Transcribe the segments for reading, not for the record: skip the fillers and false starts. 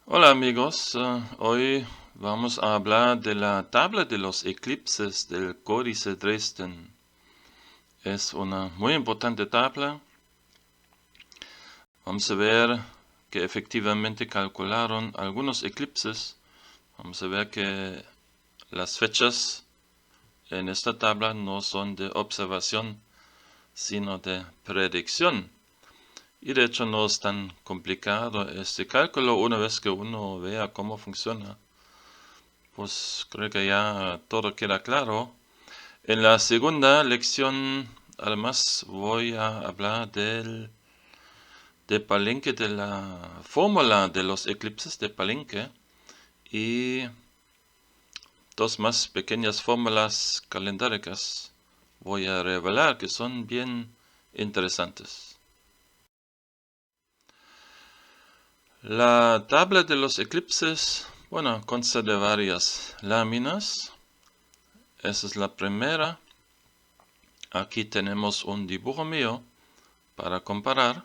Hola amigos, hoy vamos a hablar de la tabla de los eclipses del Códice Dresden. Es una muy importante tabla. Vamos a ver que efectivamente calcularon algunos eclipses. Vamos a ver que las fechas en esta tabla no son de observación, sino de predicción. Y de hecho no es tan complicado este cálculo una vez que uno vea cómo funciona. Pues creo que ya todo queda claro. En la segunda lección, además, voy a hablar de Palenque, de la fórmula de los eclipses de Palenque y dos más pequeñas fórmulas calendáricas voy a revelar que son bien interesantes. La tabla de los eclipses, bueno, consta de varias láminas. Esa es la primera. Aquí tenemos un dibujo mío para comparar.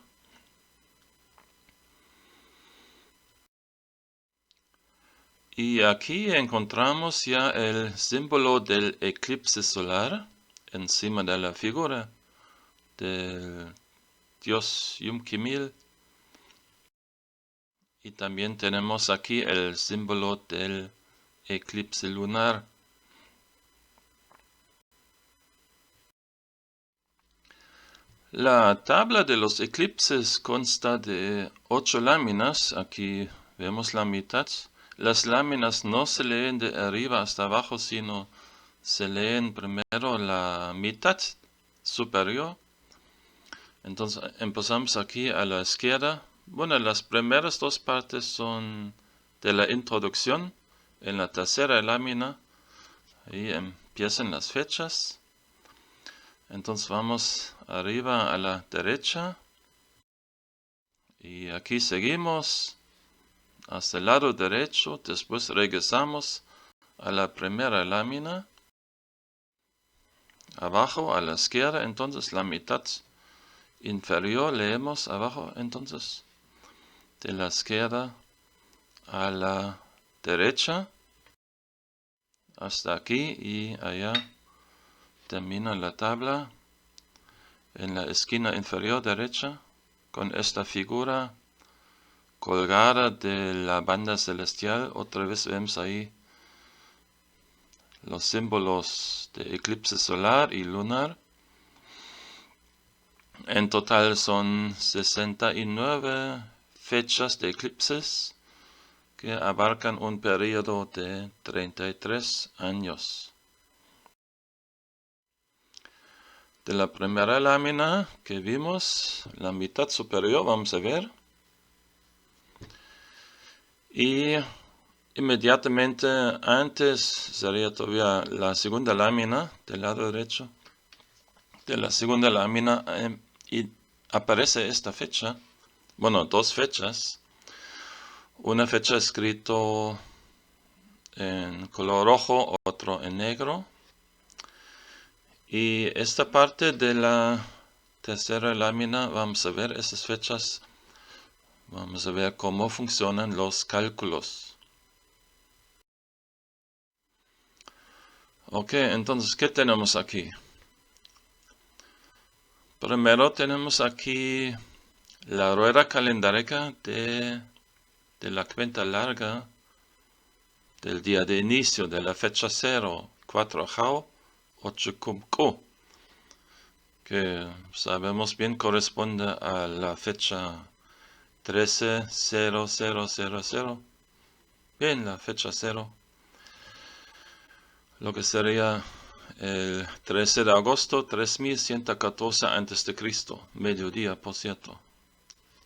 Y aquí encontramos ya el símbolo del eclipse solar encima de la figura del dios Yum-Kimil. Y también tenemos aquí el símbolo del eclipse lunar. La tabla de los eclipses consta de 8 láminas. Aquí vemos la mitad. Las láminas no se leen de arriba hasta abajo, sino se leen primero la mitad superior. Entonces empezamos aquí a la izquierda. Bueno, las primeras dos partes son de la introducción. En la tercera lámina, ahí empiezan las fechas. Entonces vamos arriba a la derecha. Y aquí seguimos hasta el lado derecho. Después regresamos a la primera lámina. Abajo a la izquierda, entonces la mitad inferior leemos abajo, entonces de la izquierda a la derecha hasta aquí y allá termina la tabla en la esquina inferior derecha con esta figura colgada de la banda celestial. Otra vez vemos ahí los símbolos de eclipse solar y lunar. En total son 69 fechas de eclipses que abarcan un periodo de 33 años. De la primera lámina que vimos, la mitad superior, vamos a ver. Y inmediatamente antes sería todavía la segunda lámina del lado derecho. De la segunda lámina y aparece esta fecha. Bueno, dos fechas. Una fecha escrito en color rojo, otro en negro. Y esta parte de la tercera lámina vamos a ver esas fechas. Vamos a ver cómo funcionan los cálculos. Ok, entonces, ¿qué tenemos aquí? Primero tenemos aquí la rueda calendárica de la cuenta larga del día de inicio de la fecha 0, 4 Jau, 8 Kumku, que sabemos bien corresponde a la fecha 130000. Bien, la fecha 0. Lo que sería el 13 de agosto, 3114 a.C. Mediodía, por cierto,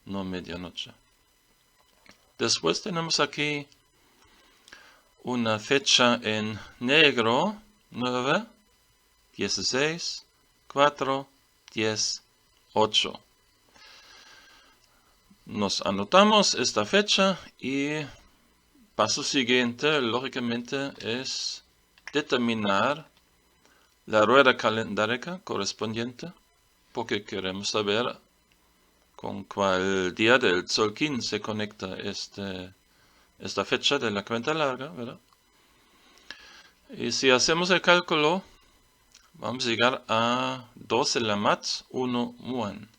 no medianoche. Después tenemos aquí una fecha en negro, 9, 16, 4, 10, 8. Nos anotamos esta fecha y paso siguiente, lógicamente, es determinar la rueda calendárica correspondiente, porque queremos saber con cuál día del Tzolk'in se conecta este esta fecha de la cuenta larga, ¿verdad? Y si hacemos el cálculo, vamos a llegar a 12 lamat 1 muan.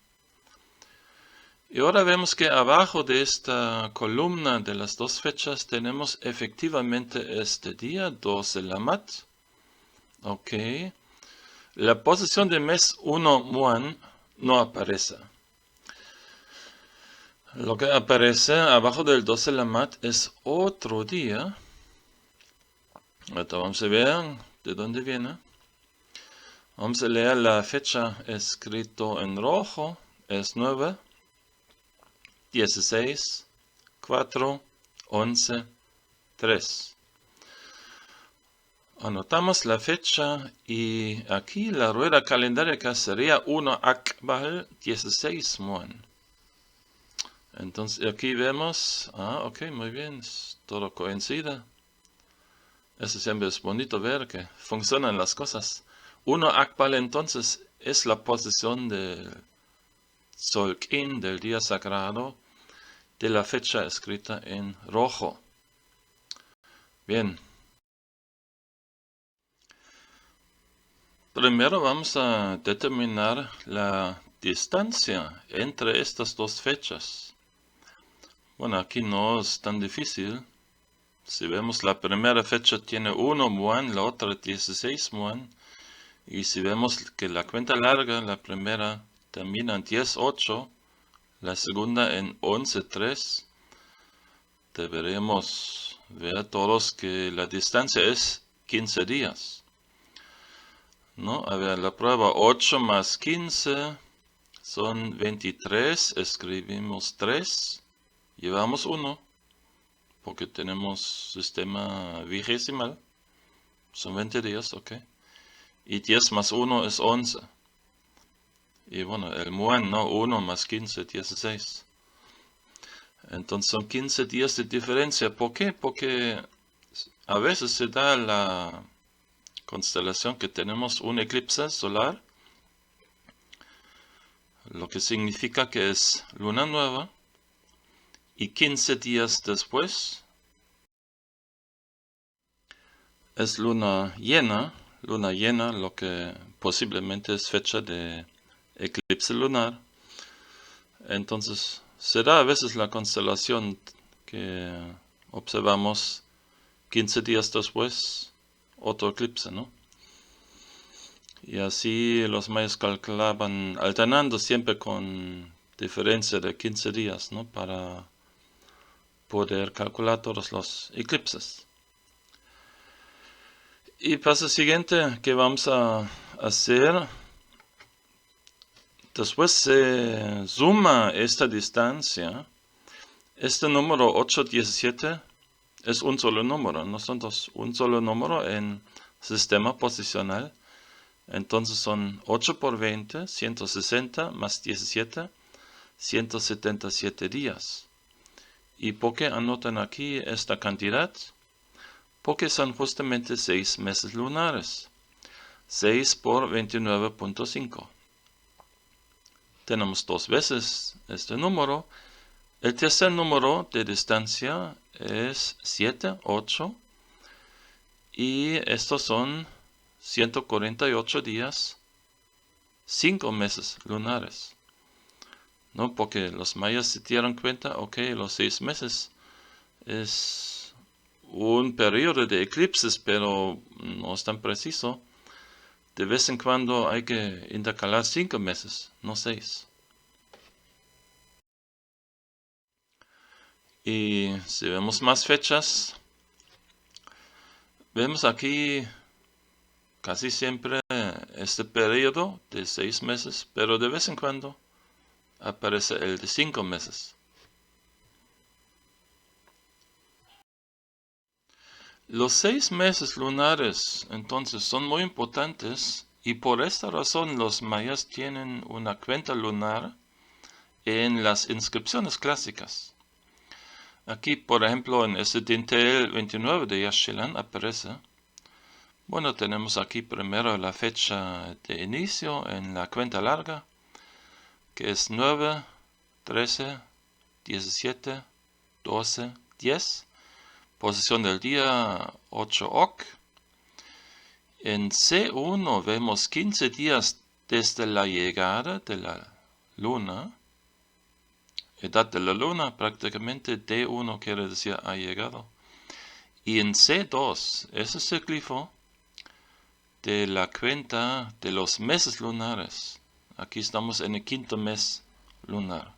Y ahora vemos que abajo de esta columna de las dos fechas tenemos efectivamente este día, 12 lamat. Ok. La posición de mes 1 muan no aparece. Lo que aparece abajo del 12 lamat es otro día. Ahorita vamos a ver de dónde viene. Vamos a leer la fecha escrito en rojo. Es 9, 16, 4, 11, 3. Anotamos la fecha y aquí la rueda calendárica sería 1 Akbal 16 muan. Entonces aquí vemos, ok, muy bien, todo coincide. Eso siempre es bonito ver que funcionan las cosas. 1 Akbal entonces es la posición del Solkin, del día sagrado, de la fecha escrita en rojo. Bien. Primero vamos a determinar la distancia entre estas dos fechas. Bueno, aquí no es tan difícil. Si vemos la primera fecha tiene 1 muan, la otra 16 muan. Y si vemos que la cuenta larga, la primera termina en 10.8, la segunda en 11.3, deberemos ver todos que la distancia es 15 días. ¿No? A ver, la prueba 8 más 15 son 23, escribimos 3, llevamos 1, porque tenemos sistema vigesimal, son 20 días, ok. Y 10 más 1 es 11. Y bueno, el muan, ¿no? 1 más 15, 16. Entonces son 15 días de diferencia. ¿Por qué? Porque a veces se da la constelación que tenemos un eclipse solar, lo que significa que es luna nueva, y 15 días después es luna llena, lo que posiblemente es fecha de eclipse lunar. Entonces se da a veces la constelación que observamos 15 días después, otro eclipse, ¿no? Y así los mayas calculaban alternando siempre con diferencia de 15 días, ¿no? Para poder calcular todos los eclipses. Y paso siguiente que vamos a hacer, después se suma esta distancia. Este número 817 es un solo número, no son dos, un solo número en sistema posicional. Entonces son 8 por 20, 160 más 17, 177 días. ¿Y por qué anotan aquí esta cantidad? Porque son justamente 6 meses lunares. 6 por 29.5. Tenemos dos veces este número. El tercer número de distancia es 7, 8. Y estos son 148 días, 5 meses lunares. ¿No? Porque los mayas se dieron cuenta, ok, los 6 meses es un periodo de eclipses, pero no es tan preciso. De vez en cuando hay que intercalar 5 meses, no 6. Y si vemos más fechas, vemos aquí casi siempre este periodo de 6 meses, pero de vez en cuando aparece el de 5 meses. Los 6 meses lunares entonces son muy importantes y por esta razón los mayas tienen una cuenta lunar en las inscripciones clásicas. Aquí, por ejemplo, en este dintel 29 de Yaxchilán aparece. Bueno, tenemos aquí primero la fecha de inicio en la cuenta larga, que es 9, 13, 17, 12, 10. posición del día 8 oc. En C1 vemos 15 días desde la llegada de la luna. Edad de la luna, prácticamente D1 quiere decir ha llegado. Y en C2, ese es el glifo de la cuenta de los meses lunares. Aquí estamos en el quinto mes lunar.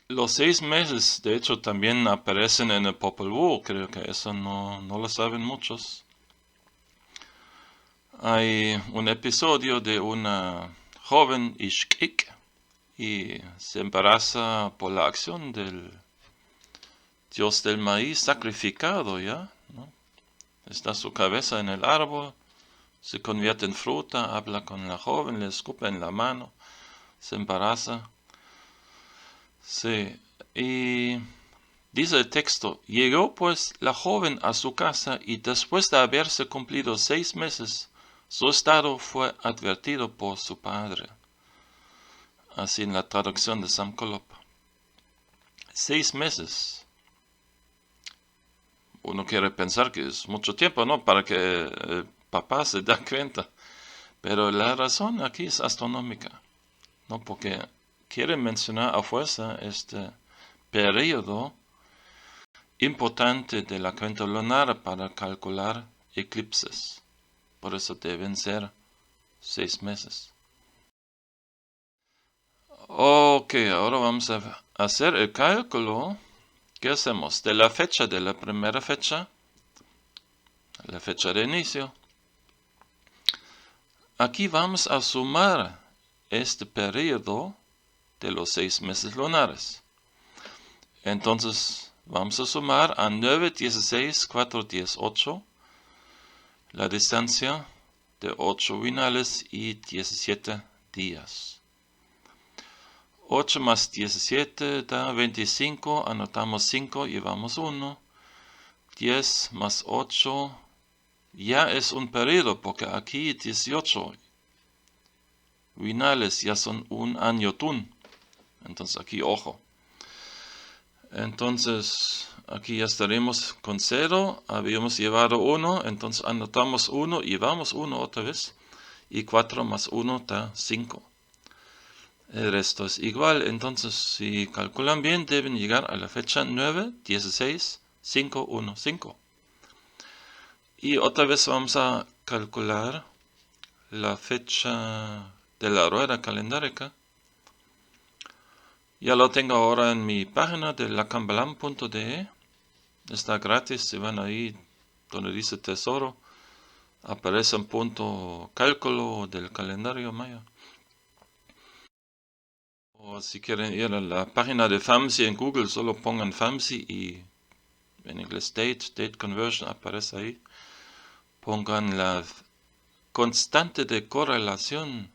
Los 6 meses, de hecho, también aparecen en el Popol Vuh. Creo que eso no lo saben muchos. Hay un episodio de una joven Ixquic y se embaraza por la acción del dios del maíz sacrificado, ¿ya? ¿No? Está su cabeza en el árbol, se convierte en fruta, habla con la joven, le escupe en la mano, se embaraza. Sí, y dice el texto, llegó pues la joven a su casa y después de haberse cumplido 6 meses, su estado fue advertido por su padre. Así en la traducción de Sam Colop. 6 meses. Uno quiere pensar que es mucho tiempo, ¿no? Para que el papá se dé cuenta. Pero la razón aquí es astronómica, ¿no? Porque quiere mencionar a fuerza este periodo importante de la cuenta lunar para calcular eclipses. Por eso deben ser 6 meses. Ok, ahora vamos a hacer el cálculo. ¿Qué hacemos? De la fecha de la primera fecha, la fecha de inicio. Aquí vamos a sumar este periodo de los 6 meses lunares. Entonces vamos a sumar a 9, 16, 4, 10, 8 la distancia de 8 binales y 17 días. 8 más 17 da 25, anotamos 5, llevamos 1. 10 más 8 ya es un periodo, porque aquí 18 binales ya son un año tun. Entonces aquí ojo. Entonces aquí ya estaremos con 0, habíamos llevado 1, entonces anotamos 1, llevamos 1 otra vez, y 4 más 1 da 5. El resto es igual, entonces si calculan bien deben llegar a la fecha 9, 16, 5, 1, 5. Y otra vez vamos a calcular la fecha de la rueda calendárica. Ya lo tengo ahora en mi página de lacambalam.de. Está gratis, si van ahí donde dice tesoro, aparece un punto cálculo del calendario maya. O si quieren ir a la página de FAMSI en Google, solo pongan FAMSI y en inglés date conversion aparece ahí. Pongan la constante de correlación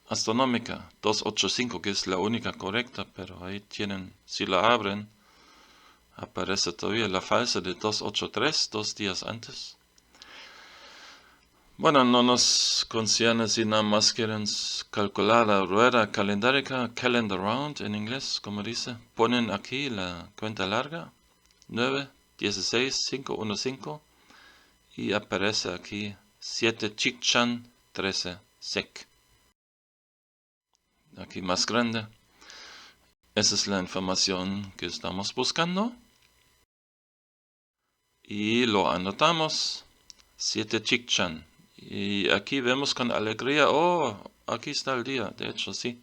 astronómica 285, que es la única correcta, pero ahí tienen, si la abren, aparece todavía la falsa de 283, 2 días antes. Bueno, no nos concierne si nada más quieren calcular la rueda calendárica, calendar round en inglés, como dice. Ponen aquí la cuenta larga, 9, 16, 5, 1, 5, y aparece aquí 7 Chicxan 13 sec. Aquí más grande. Esa es la información que estamos buscando. Y lo anotamos, 7 Chicxan. Y aquí vemos con alegría, oh, aquí está el día, de hecho sí.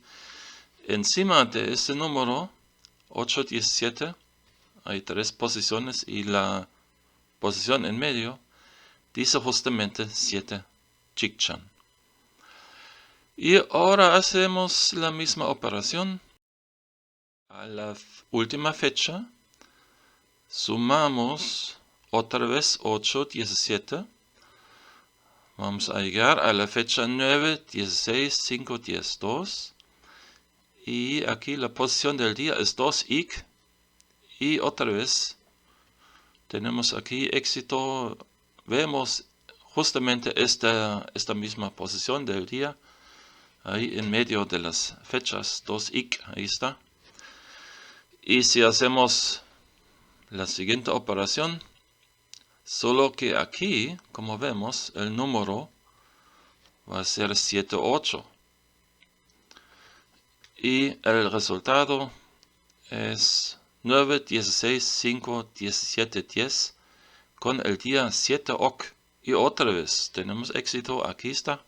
Encima de este número, 817, hay 3 posiciones y la posición en medio dice justamente 7 Chicxan. Y ahora hacemos la misma operación. A la última fecha, sumamos otra vez 8, 17. Vamos a llegar a la fecha 9, 16, 5, 10, 2. Y aquí la posición del día es 2 ic. Y otra vez tenemos aquí éxito. Vemos justamente esta misma posición del día. Ahí en medio de las fechas 2 ic. Ahí está. Y si hacemos la siguiente operación, solo que aquí, como vemos, el número va a ser 7, 8. Y el resultado es 9, 16, 5, 17, 10 con el día 7 oc. Y otra vez tenemos éxito. Aquí está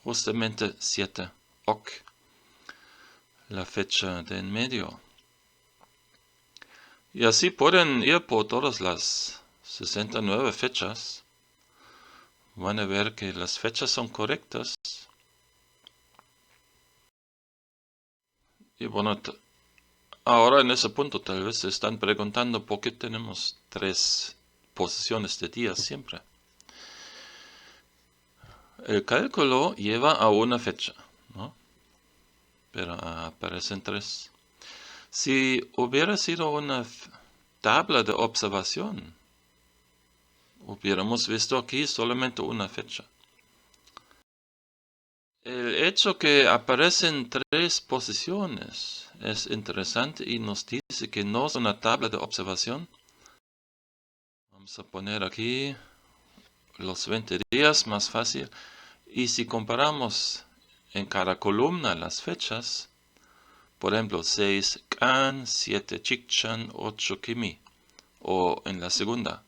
justamente 7 oc, la fecha de en medio. Y así pueden ir por todas las 69 fechas. Van a ver que las fechas son correctas. Y bueno, ahora en ese punto tal vez se están preguntando por qué tenemos 3 posiciones de días siempre. El cálculo lleva a una fecha, ¿no? Pero aparecen 3. Si hubiera sido una tabla de observación, hubiéramos visto aquí solamente una fecha. El hecho que aparecen 3 posiciones es interesante y nos dice que no es una tabla de observación. Vamos a poner aquí los 20 días, más fácil. Y si comparamos en cada columna las fechas, por ejemplo, 6 Can, 7 Chikchan, 8 Kimi. O en la segunda,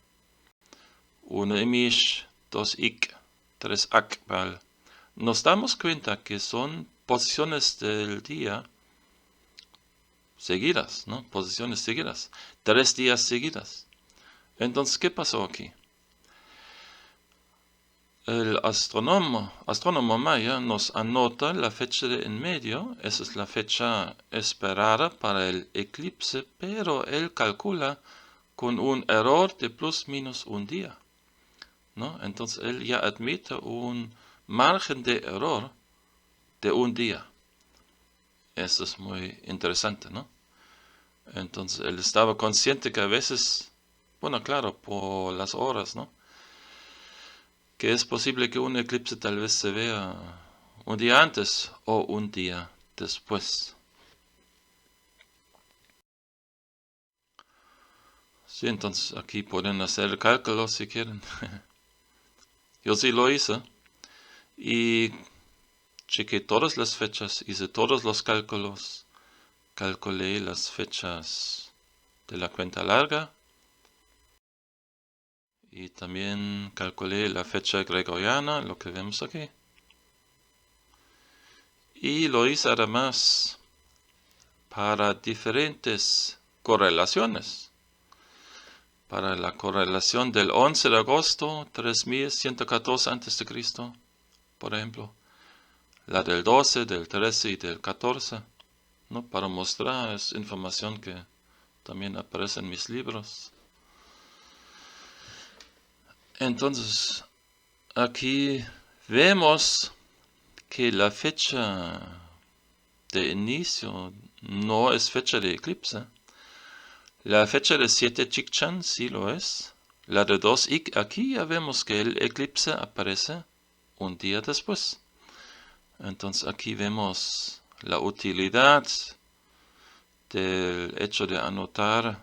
1 Imish, 2 Ik, 3 Akbal. Nos damos cuenta que son posiciones del día seguidas, ¿no? Posiciones seguidas. 3 días seguidas. Entonces, ¿qué pasó aquí? El astrónomo maya nos anota la fecha de en medio. Esa es la fecha esperada para el eclipse, pero él calcula con un error de plus minus un día, ¿no? Entonces él ya admite un margen de error de un día. Eso es muy interesante, ¿no? Entonces él estaba consciente que a veces, bueno, claro, por las horas, ¿no? Que es posible que un eclipse tal vez se vea un día antes o un día después. Sí, entonces aquí pueden hacer el cálculo si quieren. Yo sí lo hice y chequé todas las fechas, hice todos los cálculos, calculé las fechas de la cuenta larga y también calculé la fecha gregoriana, lo que vemos aquí. Y lo hice además para diferentes correlaciones. Para la correlación del 11 de agosto, 3114 a.C., por ejemplo. La del 12, del 13 y del 14, ¿no? Para mostrar, es información que también aparece en mis libros. Entonces, aquí vemos que la fecha de inicio no es fecha de eclipse. La fecha de 7 Chikchan sí lo es. La de 2 Ik, aquí ya vemos que el eclipse aparece un día después. Entonces aquí vemos la utilidad del hecho de anotar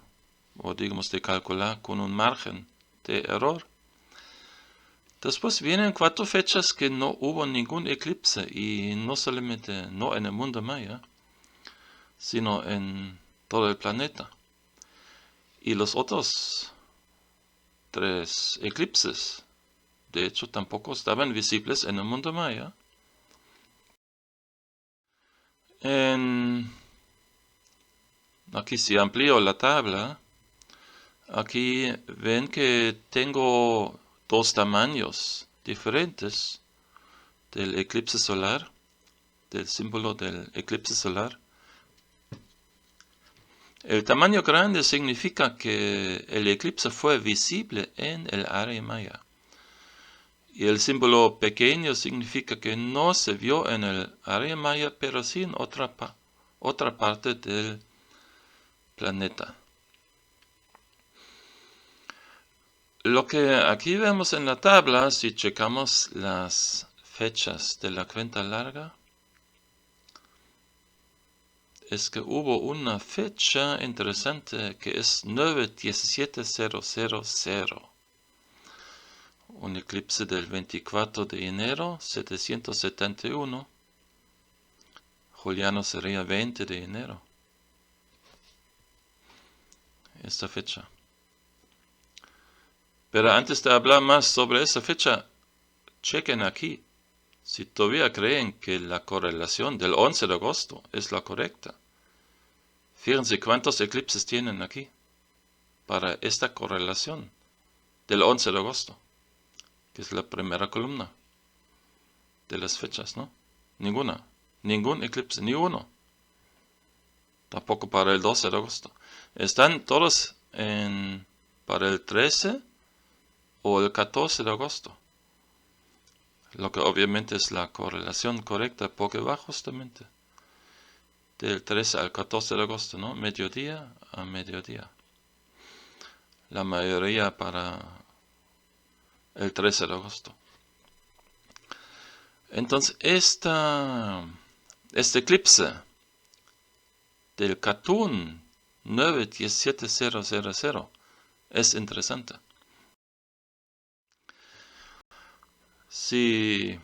o digamos de calcular con un margen de error. Después vienen 4 fechas que no hubo ningún eclipse y no solamente no en el mundo maya, sino en todo el planeta. Y los otros 3 eclipses, de hecho, tampoco estaban visibles en el mundo maya. Aquí si amplío la tabla, aquí ven que tengo 2 tamaños diferentes del eclipse solar, del símbolo del eclipse solar. El tamaño grande significa que el eclipse fue visible en el área maya. Y el símbolo pequeño significa que no se vio en el área maya, pero sí en otra parte del planeta. Lo que aquí vemos en la tabla, si checamos las fechas de la cuenta larga, es que hubo una fecha interesante que es 9-17-000. Un eclipse del 24 de enero 771. Juliano sería 20 de enero. Esta fecha. Pero antes de hablar más sobre esa fecha, chequen aquí. Si todavía creen que la correlación del 11 de agosto es la correcta. Fíjense cuántos eclipses tienen aquí para esta correlación del 11 de agosto, que es la primera columna de las fechas, ¿no? Ninguna. Ningún eclipse, ni uno. Tampoco para el 12 de agosto. Están todos para el 13 o el 14 de agosto. Lo que obviamente es la correlación correcta, porque va justamente del 13 al 14 de agosto, ¿no? Mediodía a mediodía. La mayoría para el 13 de agosto. Entonces, este eclipse del Catún 9-17-000 es interesante. Si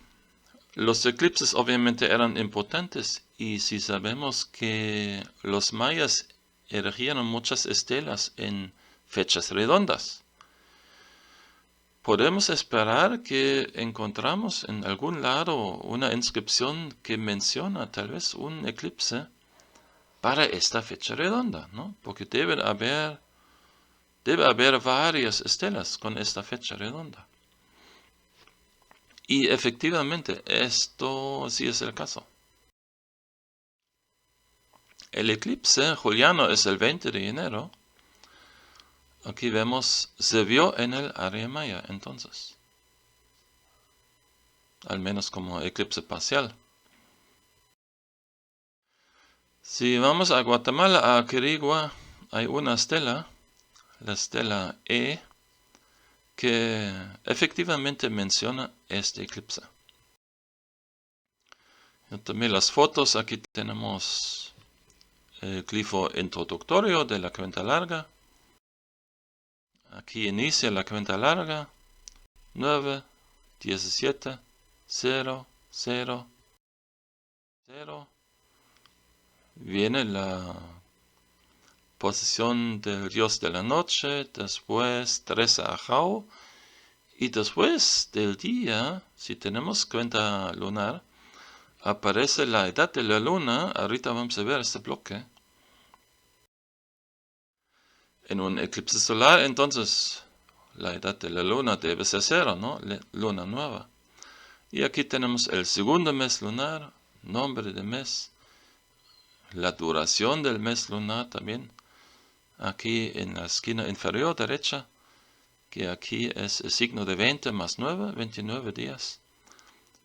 los eclipses obviamente eran importantes y si sabemos que los mayas erigieron muchas estelas en fechas redondas, podemos esperar que encontramos en algún lado una inscripción que menciona tal vez un eclipse para esta fecha redonda, ¿no? Porque debe haber varias estelas con esta fecha redonda. Y efectivamente, esto sí es el caso. El eclipse juliano es el 20 de enero. Aquí vemos, se vio en el área maya entonces. Al menos como eclipse parcial. Si vamos a Guatemala, a Quirigua, hay una estela, la estela E, que efectivamente menciona este eclipse. Yo tomé las fotos, aquí tenemos el glifo introductorio de la cuenta larga. Aquí inicia la cuenta larga, 9, 17, 0, 0, 0. Viene la posición del dios de la noche, después 13 Ajau, y después del día, si tenemos cuenta lunar, aparece la edad de la luna. Ahorita vamos a ver este bloque. En un eclipse solar, entonces, la edad de la luna debe ser 0, ¿no? Luna nueva. Y aquí tenemos el segundo mes lunar, nombre de mes, la duración del mes lunar también. Aquí en la esquina inferior derecha, que aquí es el signo de 20 más 9, 29 días.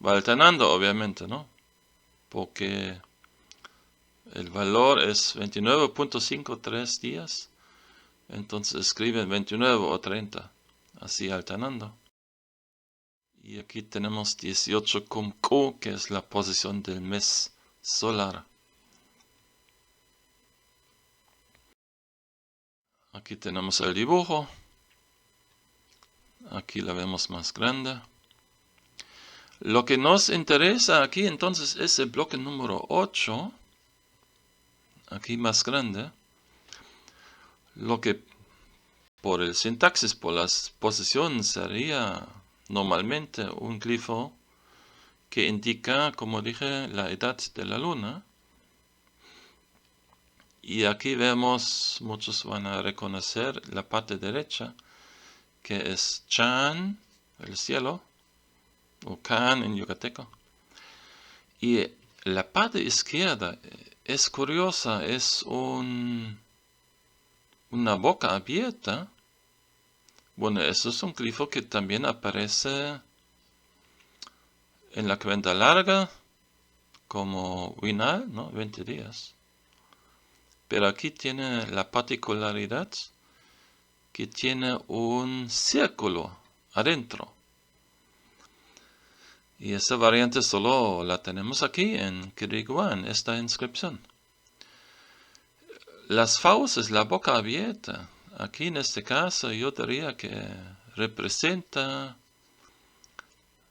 Va alternando, obviamente, ¿no? Porque el valor es 29.53 días. Entonces escriben 29 o 30, así alternando. Y aquí tenemos 18 cum Q, que es la posición del mes solar. Aquí tenemos el dibujo. Aquí la vemos más grande. Lo que nos interesa aquí entonces es el bloque número 8. Aquí más grande. Lo que por el sintaxis, por las posiciones, sería normalmente un glifo que indica, como dije, la edad de la luna. Y aquí vemos, muchos van a reconocer la parte derecha, que es Chan, el cielo, o Can en yucateco. Y la parte izquierda es curiosa, es una boca abierta. Bueno, eso es un glifo que también aparece en la cuenta larga como Winal, ¿no? 20 días. Pero aquí tiene la particularidad que tiene un círculo adentro. Y esa variante solo la tenemos aquí en Quiriguá, en esta inscripción. las fauces, la boca abierta, aquí en este caso yo diría que representa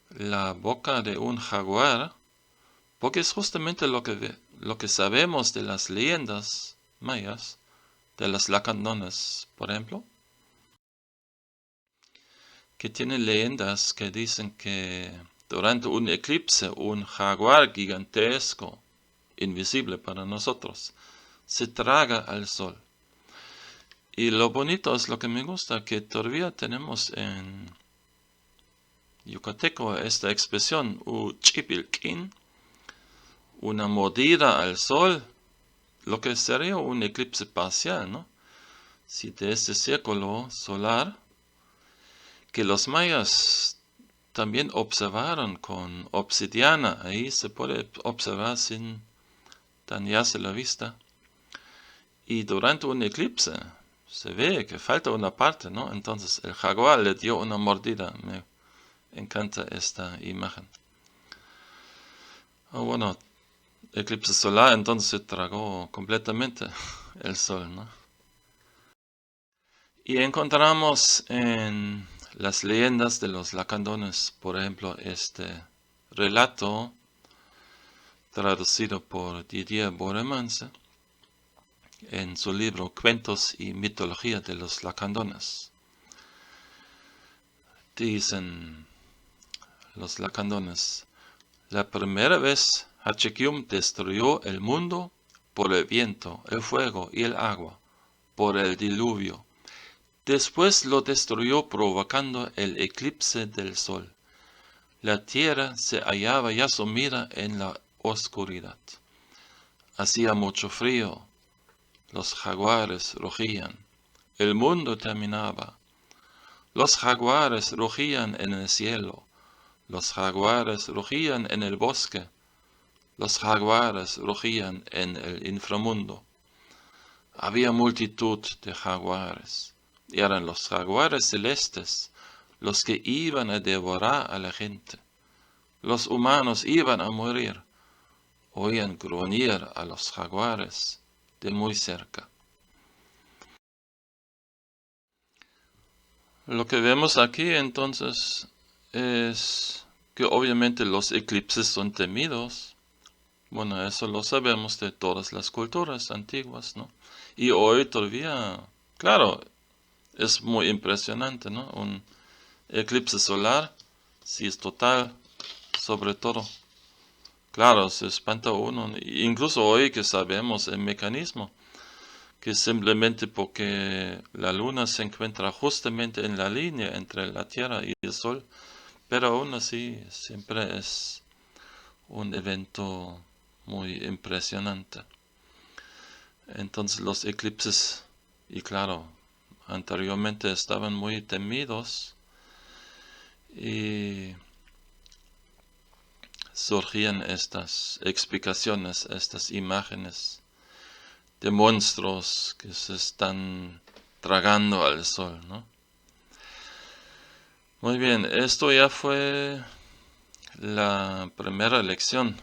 la boca de un jaguar, porque es justamente lo que sabemos de las leyendas mayas, de las lacandones, por ejemplo, que tienen leyendas que dicen que durante un eclipse un jaguar gigantesco, invisible para nosotros, se traga al sol. Y lo bonito es lo que me gusta, que todavía tenemos en yucateco esta expresión, uchipilquín, una mordida al sol, lo que sería un eclipse parcial, ¿no? Si de este círculo solar, que los mayas también observaron con obsidiana, ahí se puede observar sin dañarse la vista. Y durante un eclipse se ve que falta una parte, ¿no? Entonces el jaguar le dio una mordida. Me encanta esta imagen. Bueno, eclipse solar, entonces se tragó completamente el sol, ¿no? Y encontramos en las leyendas de los lacandones, por ejemplo, este relato traducido por Didier Boremans en su libro Cuentos y Mitología de los Lacandones. Dicen los lacandones: la primera vez Hatchikium destruyó el mundo por el viento, el fuego y el agua, por el diluvio. Después lo destruyó provocando el eclipse del sol. La tierra se hallaba ya sumida en la oscuridad. Hacía mucho frío. Los jaguares rugían. El mundo terminaba. Los jaguares rugían en el cielo. Los jaguares rugían en el bosque. Los jaguares rugían en el inframundo. Había multitud de jaguares. Eran los jaguares celestes los que iban a devorar a la gente. Los humanos iban a morir. Oían gruñir a los jaguares de muy cerca. Lo que vemos aquí entonces es que obviamente los eclipses son temidos. Bueno, eso lo sabemos de todas las culturas antiguas, ¿no? Y hoy todavía, claro, es muy impresionante, ¿no? Un eclipse solar, si es total, sobre todo. Claro, se espanta uno, incluso hoy que sabemos el mecanismo, que simplemente porque la luna se encuentra justamente en la línea entre la Tierra y el Sol, pero aún así siempre es un evento muy impresionante. Entonces los eclipses, y claro, anteriormente estaban muy temidos y surgían estas explicaciones, estas imágenes de monstruos que se están tragando al sol, ¿no? Muy bien, esto ya fue la primera lección